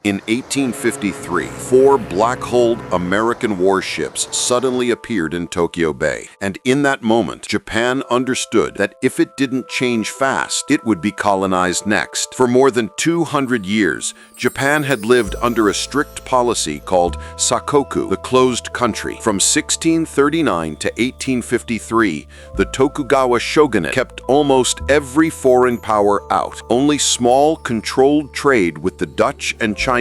In 1853, four black-hulled American warships suddenly appeared in Tokyo Bay. And in that moment, Japan understood that if it didn't change fast, it would be colonized next. For more than 200 years, Japan had lived under a strict policy called Sakoku, the closed country. From 1639 to 1853, the Tokugawa shogunate kept almost every foreign power out. Only small, controlled trade with the Dutch and Chinese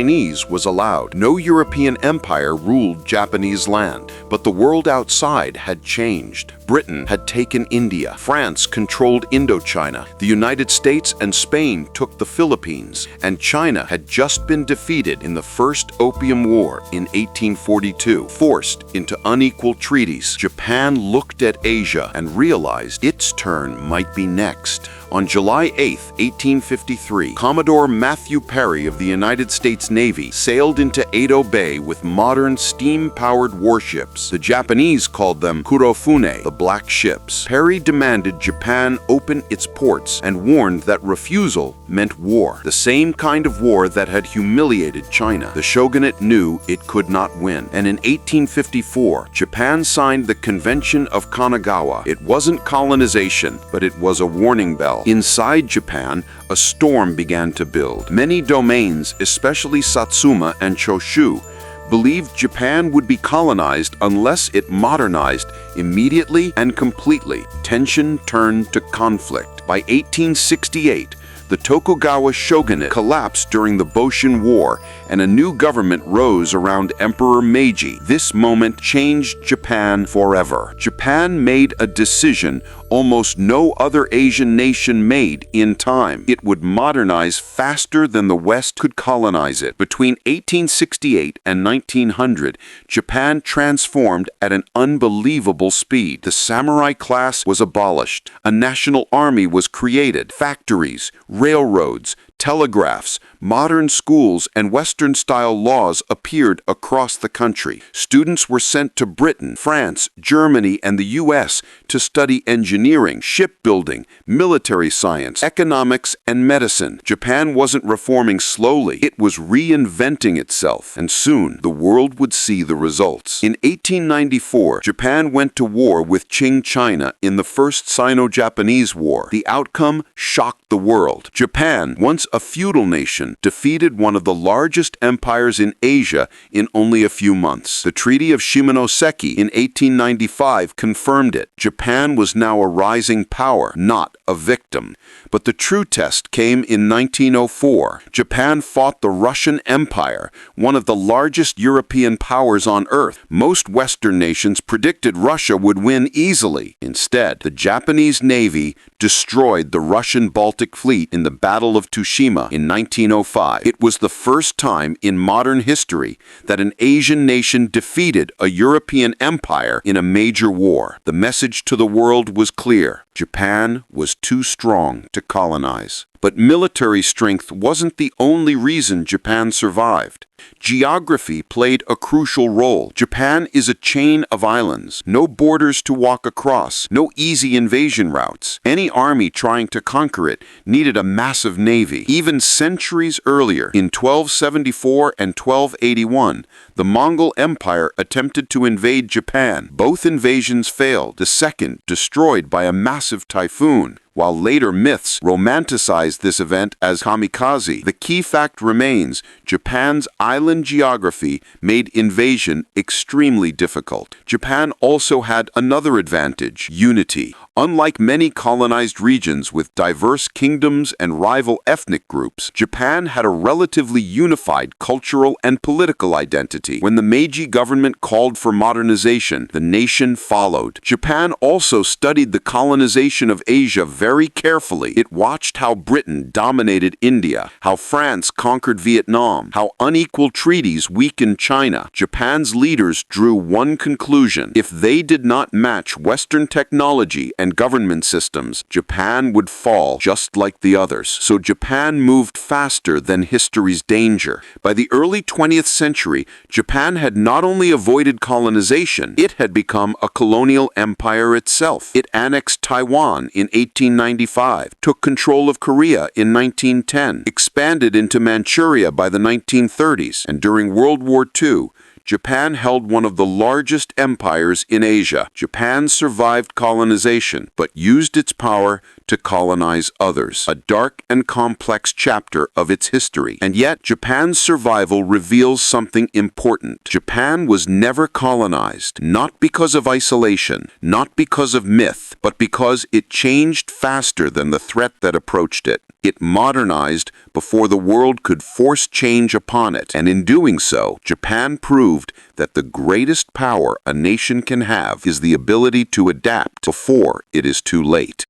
was allowed. No European empire ruled Japanese land, but the world outside had changed. Britain had taken India, France controlled Indochina, the United States and Spain took the Philippines, and China had just been defeated in the First Opium War in 1842. Forced into unequal treaties, Japan looked at Asia and realized its turn might be next. On July 8, 1853, Commodore Matthew Perry of the United States Navy sailed into Edo Bay with modern steam-powered warships. The Japanese called them Kurofune, the Black Ships. Perry demanded Japan open its ports and warned that refusal meant war, the same kind of war that had humiliated China. The shogunate knew it could not win, and in 1854, Japan signed the Convention of Kanagawa. It wasn't colonization, but it was a warning bell. Inside Japan, a storm began to build. Many domains, especially Satsuma and Choshu, believed Japan would be colonized unless it modernized immediately and completely. Tension turned to conflict. By 1868, the Tokugawa shogunate collapsed during the Boshin War, and a new government rose around Emperor Meiji. This moment changed Japan forever. Japan made a decision almost no other Asian nation made in time. It would modernize faster than the West could colonize it. Between 1868 and 1900, Japan transformed at an unbelievable speed. The samurai class was abolished. A national army was created. Factories, railroads, telegraphs, modern schools, and Western-style laws appeared across the country. Students were sent to Britain, France, Germany, and the U.S. to study engineering, shipbuilding, military science, economics, and medicine. Japan wasn't reforming slowly. It was reinventing itself, and soon the world would see the results. In 1894, Japan went to war with Qing China in the First Sino-Japanese War. The outcome shocked the world. Japan, once a feudal nation, defeated one of the largest empires in Asia in only a few months. The Treaty of Shimonoseki in 1895 confirmed it. Japan was now a rising power, not a victim. But the true test came in 1904. Japan fought the Russian Empire, one of the largest European powers on Earth. Most Western nations predicted Russia would win easily. Instead, the Japanese Navy destroyed the Russian Baltic Fleet in the Battle of Tsushima in 1905. It was the first time in modern history that an Asian nation defeated a European empire in a major war. The message to the world was clear. Japan was too strong to colonize. But military strength wasn't the only reason Japan survived. Geography played a crucial role. Japan is a chain of islands, no borders to walk across, no easy invasion routes. Any army trying to conquer it needed a massive navy. Even centuries earlier, in 1274 and 1281, the Mongol Empire attempted to invade Japan. Both invasions failed, the second destroyed by a massive typhoon. While later myths romanticized this event as kamikaze, the key fact remains: Japan's island geography made invasion extremely difficult. Japan also had another advantage: unity. Unlike many colonized regions with diverse kingdoms and rival ethnic groups, Japan had a relatively unified cultural and political identity. When the Meiji government called for modernization, the nation followed. Japan also studied the colonization of Asia very carefully. It watched how Britain dominated India, how France conquered Vietnam, how unequal treaties weakened China. Japan's leaders drew one conclusion: if they did not match Western technology and government systems, Japan would fall just like the others. So Japan moved faster than history's danger. By the early 20th century, Japan had not only avoided colonization, it had become a colonial empire itself. It annexed Taiwan in 18 1895, took control of Korea in 1910, expanded into Manchuria by the 1930s, and during World War II, Japan held one of the largest empires in Asia. Japan survived colonization, but used its power to colonize others, a dark and complex chapter of its history. And yet, Japan's survival reveals something important. Japan was never colonized, not because of isolation, not because of myth, but because it changed faster than the threat that approached it. It modernized before the world could force change upon it, and in doing so, Japan proved that the greatest power a nation can have is the ability to adapt before it is too late.